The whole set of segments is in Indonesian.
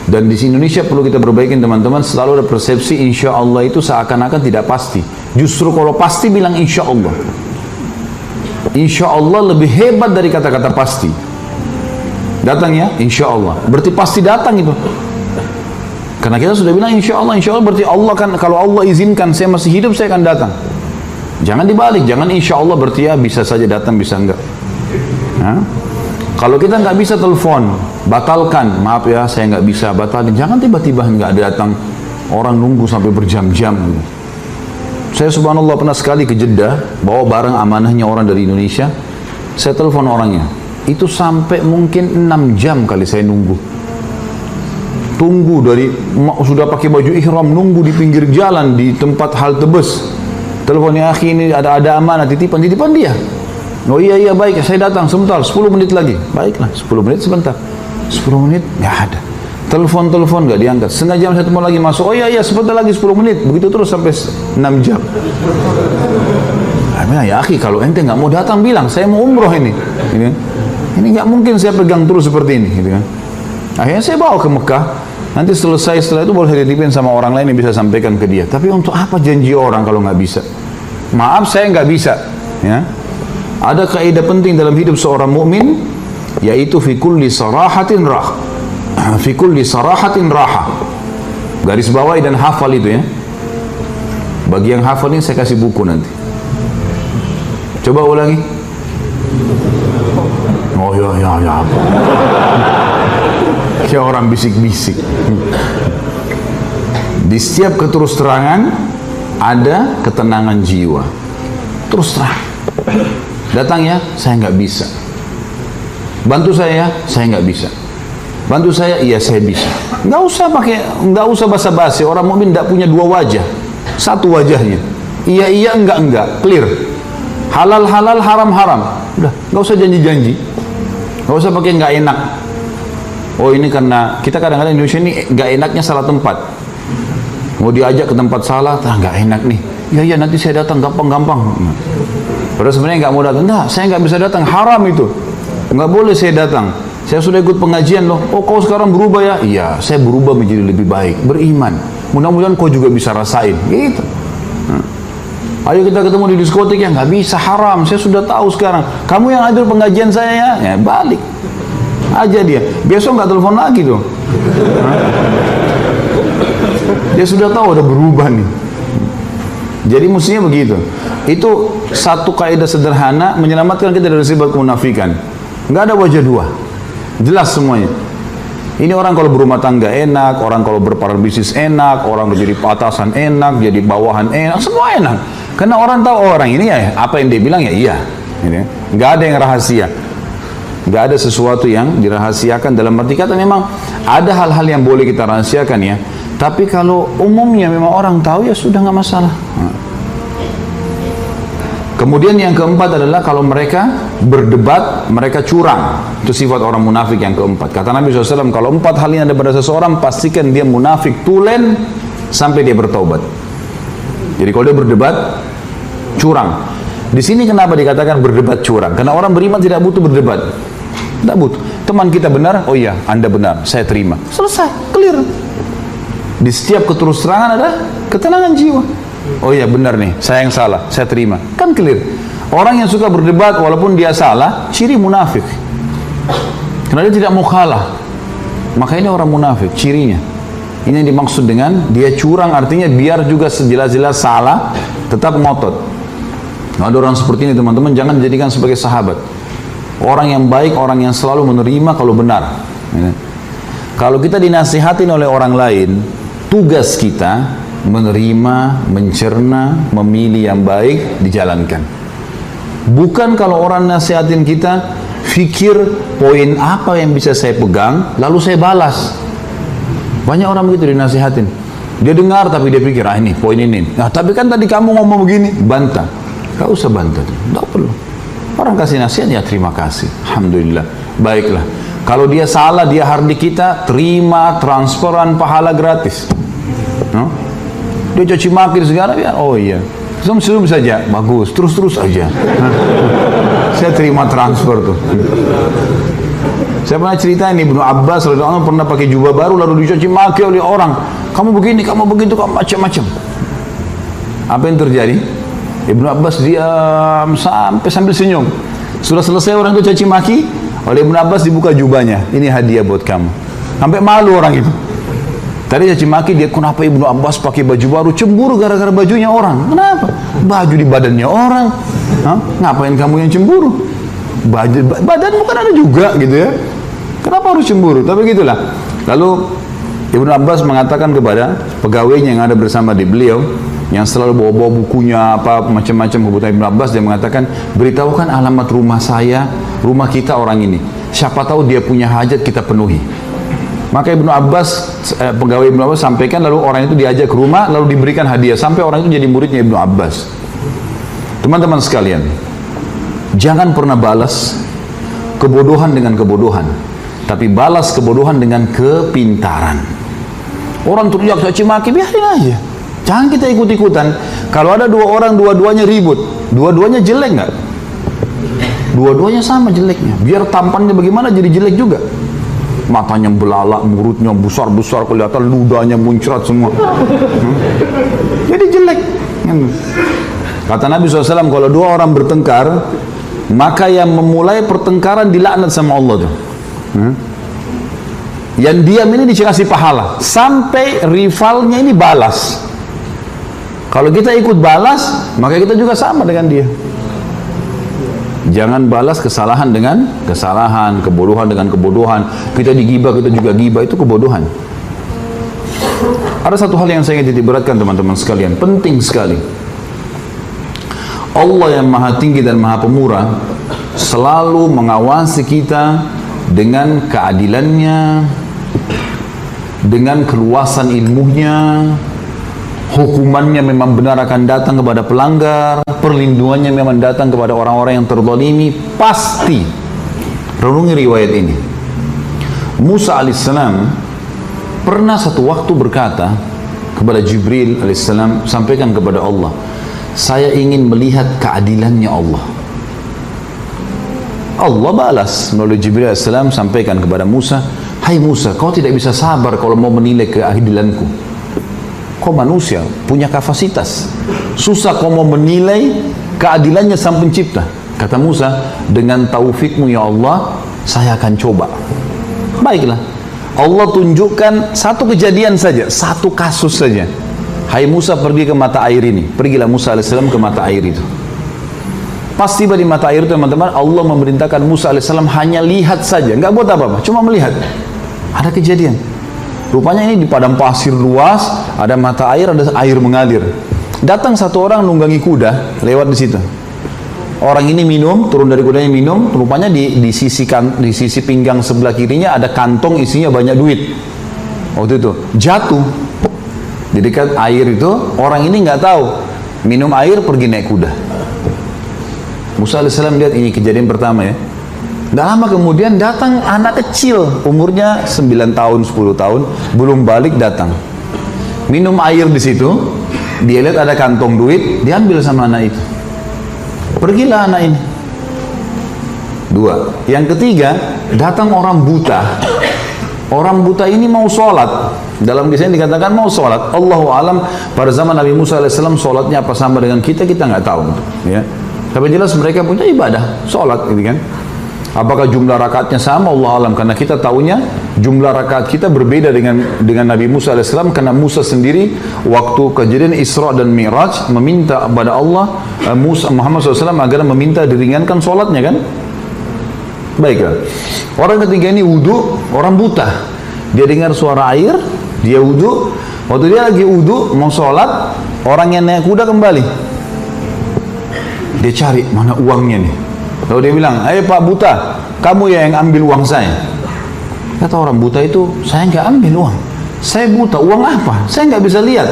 Dan di Indonesia perlu kita perbaikin teman-teman, selalu ada persepsi insya Allah itu seakan-akan tidak pasti. Justru kalau pasti bilang insya Allah. Insya Allah lebih hebat dari kata-kata pasti. Datang ya, insya Allah. Berarti pasti datang itu. Karena kita sudah bilang insya Allah berarti Allah kan, kalau Allah izinkan saya masih hidup saya akan datang. Jangan dibalik, jangan insya Allah berarti ya bisa saja datang, bisa enggak. Nah, kalau kita nggak bisa telepon, batalkan, maaf ya saya nggak bisa, batalkan. Jangan tiba-tiba nggak datang, orang nunggu sampai berjam-jam. Saya subhanallah pernah sekali ke Jeddah, bawa barang amanahnya orang dari Indonesia, saya telepon orangnya, itu sampai mungkin 6 jam kali saya nunggu. Tunggu dari, sudah pakai baju ihram, nunggu di pinggir jalan, di tempat halte bus. Teleponnya, akhi ini ada amanah, titipan dia. Oh iya baik, saya datang sebentar, 10 menit lagi. Baiklah, 10 menit sebentar. 10 menit, nggak ada. Telepon nggak diangkat. Setengah jam saya temu lagi masuk. Oh iya sebentar lagi 10 menit. Begitu terus sampai 6 jam. Ya akhi, kalau ente nggak mau datang bilang, saya mau umroh ini. Ini nggak mungkin saya pegang terus seperti ini. Gitu kan. Akhirnya saya bawa ke Mekah. Nanti selesai, setelah itu boleh dititipin sama orang lain yang bisa sampaikan ke dia. Tapi untuk apa janji orang kalau nggak bisa? Maaf, saya nggak bisa. Ya. Ada kaidah penting dalam hidup seorang mukmin, yaitu fi kulli sarahatin rah. Fi kulli sarahatin raha. Garis bawahi dan hafal itu ya. Bagi yang hafal ini saya kasih buku nanti. Coba ulangi. Oh ya. Kayak orang bisik-bisik. Di setiap keterus terangan ada ketenangan jiwa. Terus terang. Datang ya, saya nggak bisa. Bantu saya nggak bisa. Bantu saya, iya saya bisa. Nggak usah basa-basi. Orang mukmin nggak punya dua wajah, satu wajahnya. Iya enggak, clear. Halal haram. Udah, nggak usah janji-janji. Nggak usah pakai nggak enak. Oh ini karena kita kadang-kadang di Indonesia ini nggak enaknya salah tempat. Mau diajak ke tempat salah, nggak enak nih. Iya nanti saya datang gampang. Padahal sebenarnya nggak mau datang. Enggak, saya nggak bisa datang, haram itu. Nggak boleh saya datang. Saya sudah ikut pengajian loh. Oh kau sekarang berubah ya? Iya, saya berubah menjadi lebih baik, beriman. Mudah-mudahan kau juga bisa rasain. Gitu. Ayo kita ketemu di diskotik ya, nggak bisa, haram. Saya sudah tahu sekarang. Kamu yang hadir pengajian saya ya balik aja dia. Besok nggak telepon lagi tuh. Dia sudah tahu ada berubah nih. Jadi mestinya begitu. Itu satu kaidah sederhana menyelamatkan kita dari sifat kemunafikan. Nggak ada wajah dua, jelas semuanya. Ini orang kalau berumah tangga enak, orang kalau berparar bisnis enak, orang jadi atasan enak, jadi bawahan enak, semua enak. Karena orang tahu orang ini ya apa yang dia bilang ya iya. Nggak ada yang rahasia. Nggak ada sesuatu yang dirahasiakan. Dalam arti kata memang ada hal-hal yang boleh kita rahasiakan ya. Tapi kalau umumnya memang orang tahu ya sudah nggak masalah. Kemudian yang keempat adalah kalau mereka berdebat, mereka curang. Itu sifat orang munafik yang keempat. Kata Nabi SAW, kalau 4 hal ini ada pada seseorang, pastikan dia munafik tulen sampai dia bertaubat. Jadi kalau dia berdebat, curang. Di sini kenapa dikatakan berdebat curang? Karena orang beriman tidak butuh berdebat. Tidak butuh. Teman kita benar, oh iya, Anda benar, saya terima. Selesai, clear. Di setiap keterus terangan ada ketenangan jiwa. Oh iya benar nih, saya yang salah, saya terima. Kan clear. Orang yang suka berdebat walaupun dia salah, ciri munafik. Karena dia tidak mau kalah. Maka ini orang munafik, cirinya. Ini yang dimaksud dengan dia curang, artinya biar juga sejelas-jelas salah, tetap ngotot. Nah, ada orang seperti ini teman-teman, jangan dijadikan sebagai sahabat. Orang yang baik, orang yang selalu menerima kalau benar. Kalau kita dinasihatin oleh orang lain, tugas kita menerima, mencerna, memilih yang baik, dijalankan. Bukan kalau orang nasihatin kita, fikir poin apa yang bisa saya pegang, lalu saya balas. Banyak orang begitu dinasihatin. Dia dengar tapi dia pikir, ini poin ini. Nah tapi kan tadi kamu ngomong begini, bantah. Gak usah bantah, gak perlu. Orang kasih nasihat, ya terima kasih. Alhamdulillah, baiklah. Kalau dia salah, dia hardik kita, terima transferan pahala gratis. No? Dia caci maki segala, ya, oh iya. Senyum saja, bagus, terus aja. Saya terima transfer tuh. Saya pernah cerita ini, Ibnu Abbas radhiyallahu anhu pernah pakai jubah baru lalu dicaci maki oleh orang. Kamu begini, kamu begitu, kamu macam-macam. Apa yang terjadi? Ibnu Abbas diam sambil senyum. Sudah selesai orang itu caci maki, oleh Ibnu Abbas dibuka jubahnya. Ini hadiah buat kamu. Sampai malu orang itu. Tadi caci maki dia, kenapa Ibnu Abbas pakai baju baru? Cemburu gara-gara bajunya orang. Kenapa? Baju di badannya orang. Hah? Ngapain kamu yang cemburu? Badanmu kan ada juga gitu ya. Kenapa harus cemburu? Tapi gitulah. Lalu Ibnu Abbas mengatakan kepada pegawainya yang ada bersama di beliau, yang selalu bawa-bawa bukunya apa macam-macam kebutuhan Ibnu Abbas, dia mengatakan, beritahukan alamat rumah saya, rumah kita orang ini. Siapa tahu dia punya hajat, kita penuhi. Maka Ibnu Abbas, pegawai Ibnu Abbas sampaikan, lalu orang itu diajak ke rumah, lalu diberikan hadiah, sampai orang itu jadi muridnya Ibnu Abbas. Teman-teman sekalian, jangan pernah balas kebodohan dengan kebodohan, tapi balas kebodohan dengan kepintaran. Orang teriak caci maki, biarin aja. Jangan kita ikut-ikutan. Kalau ada dua orang, dua-duanya ribut, dua-duanya jelek nggak? Dua-duanya sama jeleknya. Biar tampannya bagaimana jadi jelek juga. Matanya belalak, mulutnya besar-besar kelihatan, ludahnya muncrat semua. Jadi jelek. Kata Nabi SAW, kalau dua orang bertengkar, maka yang memulai pertengkaran dilaknat sama Allah tuh. Yang diam ini dikasih pahala sampai rivalnya ini balas. Kalau kita ikut balas, maka kita juga sama dengan dia. Jangan balas kesalahan dengan kesalahan, kebodohan dengan kebodohan. Kita digibah, kita juga gibah, itu kebodohan. Ada satu hal yang saya ingin titik beratkan teman-teman sekalian, penting sekali. Allah yang maha tinggi dan maha pemurah selalu mengawasi kita dengan keadilannya, dengan keluasan ilmunya. Hukumannya memang benar akan datang kepada pelanggar, perlindungannya memang datang kepada orang-orang yang terzalimi, pasti. Renungi riwayat ini. Musa alaihissalam pernah satu waktu berkata kepada Jibril alaihissalam, sampaikan kepada Allah, saya ingin melihat keadilannya Allah. Allah balas melalui Jibril alaihissalam, sampaikan kepada Musa, hai Musa, kau tidak bisa sabar kalau mau menilai keadilanku. Kau manusia, punya kapasitas. Susah kau mau menilai keadilannya Sang Pencipta. Kata Musa, dengan taufikmu ya Allah, saya akan coba. Baiklah. Allah tunjukkan satu kejadian saja, satu kasus saja. Hai Musa, pergi ke mata air ini. Pergilah Musa alaihissalam ke mata air itu. Pas tiba di mata air itu teman-teman, Allah memerintahkan Musa alaihissalam hanya lihat saja. Nggak buat apa-apa, cuma melihat. Ada kejadian. Rupanya ini di padang pasir luas, ada mata air, ada air mengalir. Datang satu orang nunggangi kuda, lewat di situ. Orang ini minum, turun dari kudanya minum. Rupanya di sisi pinggang sebelah kirinya ada kantong isinya banyak duit. Waktu itu jatuh di dekat air itu. Orang ini nggak tahu, minum air pergi naik kuda. Musa alaihissalam lihat, ini kejadian pertama ya. Tidak lama kemudian datang anak kecil, umurnya 9 tahun, 10 tahun, belum balik datang. Minum air di situ, dia lihat ada kantong duit, diambil sama anak itu. Pergilah anak ini. Dua. Yang ketiga, datang orang buta. Orang buta ini mau sholat. Dalam kisah ini dikatakan mau sholat. Allahu alam, pada zaman Nabi Musa alaihissalam sholatnya apa sama dengan kita nggak tahu. Ya. Tapi jelas mereka punya ibadah, sholat, gitu kan. Apakah jumlah rakaatnya sama? Allah alam, karena kita tahunya jumlah rakaat kita berbeda dengan Nabi Musa alaihissalam, karena Musa sendiri waktu kejadian Isra dan Mi'raj meminta kepada Allah Muhammad SAW agar meminta diringankan sholatnya kan. Baiklah, orang ketiga ini wudu, orang buta, dia dengar suara air, dia wudu. Waktu dia lagi wudu mau sholat, orang yang naik kuda kembali, dia cari mana uangnya nih. Lalu dia bilang, ayo Pak Buta, kamu ya yang ambil uang saya. Kata orang buta itu, saya nggak ambil uang. Saya buta, uang apa? Saya nggak bisa lihat.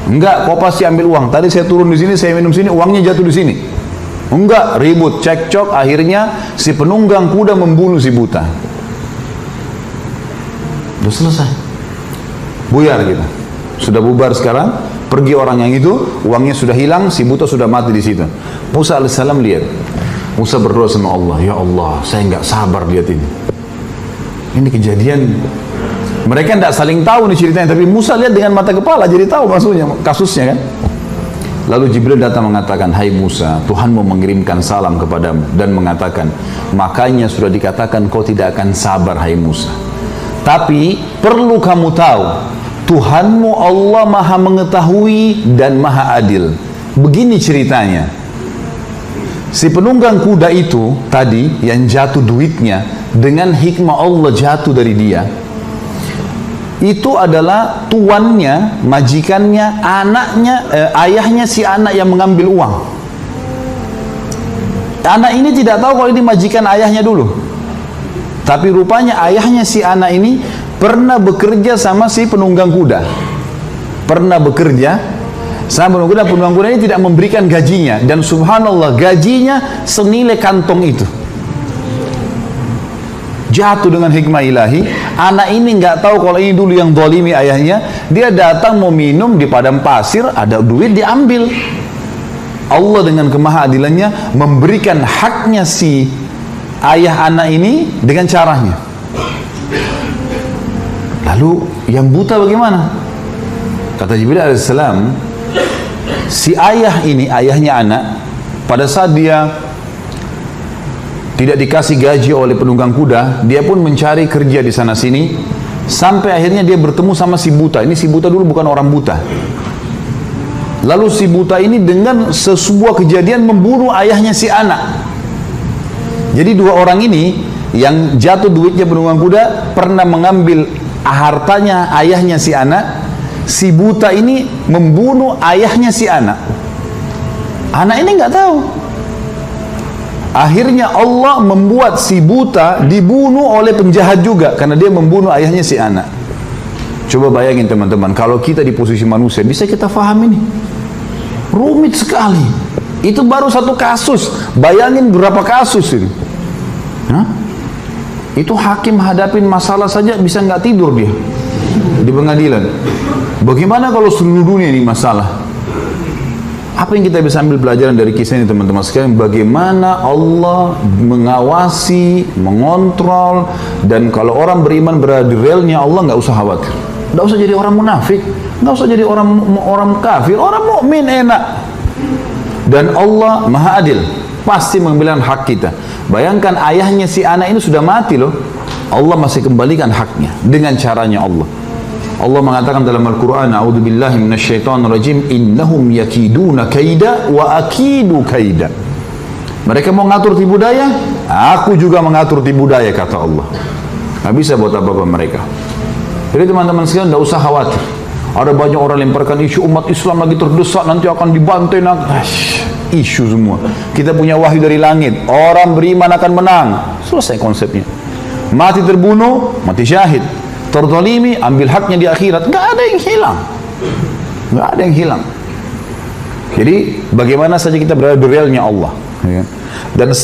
Enggak, kau pasti ambil uang. Tadi saya turun di sini, saya minum sini, uangnya jatuh di sini. Enggak, ribut, cekcok. Akhirnya si penunggang kuda membunuh si buta. Sudah selesai. Buyar kita. Sudah bubar sekarang. Pergi orang yang itu, uangnya sudah hilang, si buta sudah mati di situ. Musa alaihissalam lihat. Musa berdoa sama Allah, ya Allah, saya nggak sabar lihat ini. Ini kejadian. Mereka tidak saling tahu nih ceritanya, tapi Musa lihat dengan mata kepala, jadi tahu maksudnya, kasusnya kan. Lalu Jibril datang mengatakan, hai Musa, Tuhanmu mengirimkan salam kepadamu dan mengatakan, makanya sudah dikatakan kau tidak akan sabar, hai Musa. Tapi perlu kamu tahu, Tuhanmu Allah maha mengetahui dan maha adil. Begini ceritanya, si penunggang kuda itu tadi yang jatuh duitnya, dengan hikmah Allah jatuh dari dia, itu adalah tuannya, majikannya, anaknya, ayahnya si anak yang mengambil uang. Anak ini tidak tahu kalau ini majikan ayahnya dulu. Tapi rupanya ayahnya si anak ini pernah bekerja sama si penunggang kuda. Pernah bekerja sama penunggang kuda ini tidak memberikan gajinya. Dan subhanallah gajinya senilai kantong itu. Jatuh dengan hikmah ilahi, anak ini nggak tahu kalau ini dulu yang zalimi ayahnya. Dia datang mau minum di padang pasir, ada duit diambil. Allah dengan kemahadilannya memberikan haknya si ayah anak ini dengan caranya. Lalu yang buta bagaimana? Kata Jibril alaihissalam, si ayah ini, ayahnya anak, pada saat dia tidak dikasih gaji oleh penunggang kuda, dia pun mencari kerja di sana sini, sampai akhirnya dia bertemu sama si buta. Ini si buta dulu bukan orang buta. Lalu si buta ini dengan sebuah kejadian membunuh ayahnya si anak. Jadi dua orang ini yang jatuh duitnya penunggang kuda pernah mengambil hartanya ayahnya si anak. Si buta ini membunuh ayahnya si anak. Anak ini nggak tahu. Akhirnya Allah membuat si buta dibunuh oleh penjahat juga karena dia membunuh ayahnya si anak. Coba bayangin teman-teman, kalau kita di posisi manusia, bisa kita faham ini? Rumit sekali. Itu baru satu kasus. Bayangin berapa kasus ini. Hah? Itu hakim hadapin masalah saja bisa nggak tidur dia di pengadilan. Bagaimana kalau seluruh dunia ini masalah? Apa yang kita bisa ambil pelajaran dari kisah ini teman-teman sekalian? Bagaimana Allah mengawasi, mengontrol, dan kalau orang beriman berada di relnya Allah, nggak usah khawatir. Nggak usah jadi orang munafik, nggak usah jadi orang kafir, orang mukmin enak. Dan Allah maha adil, pasti mengambil hak kita. Bayangkan ayahnya si anak ini sudah mati loh, Allah masih kembalikan haknya dengan caranya Allah. Allah mengatakan dalam Al-Quran, a'udzubillahi minasyaitonirrajim, innahum yakiduna kaida wa akidu kaida. Mereka mau ngatur tipu daya, aku juga mengatur tipu daya, kata Allah. Nggak bisa buat apa-apa mereka. Jadi teman-teman sekalian, tidak usah khawatir. Ada banyak orang lemparkan isu umat Islam lagi terdesak, nanti akan dibantai. Isu semua. Kita punya wahyu dari langit, orang beriman akan menang. Selesai konsepnya. Mati terbunuh, mati syahid. Terzalimi, ambil haknya di akhirat. Nggak ada yang hilang. Nggak ada yang hilang. Jadi bagaimana saja kita berada di realnya Allah. Dan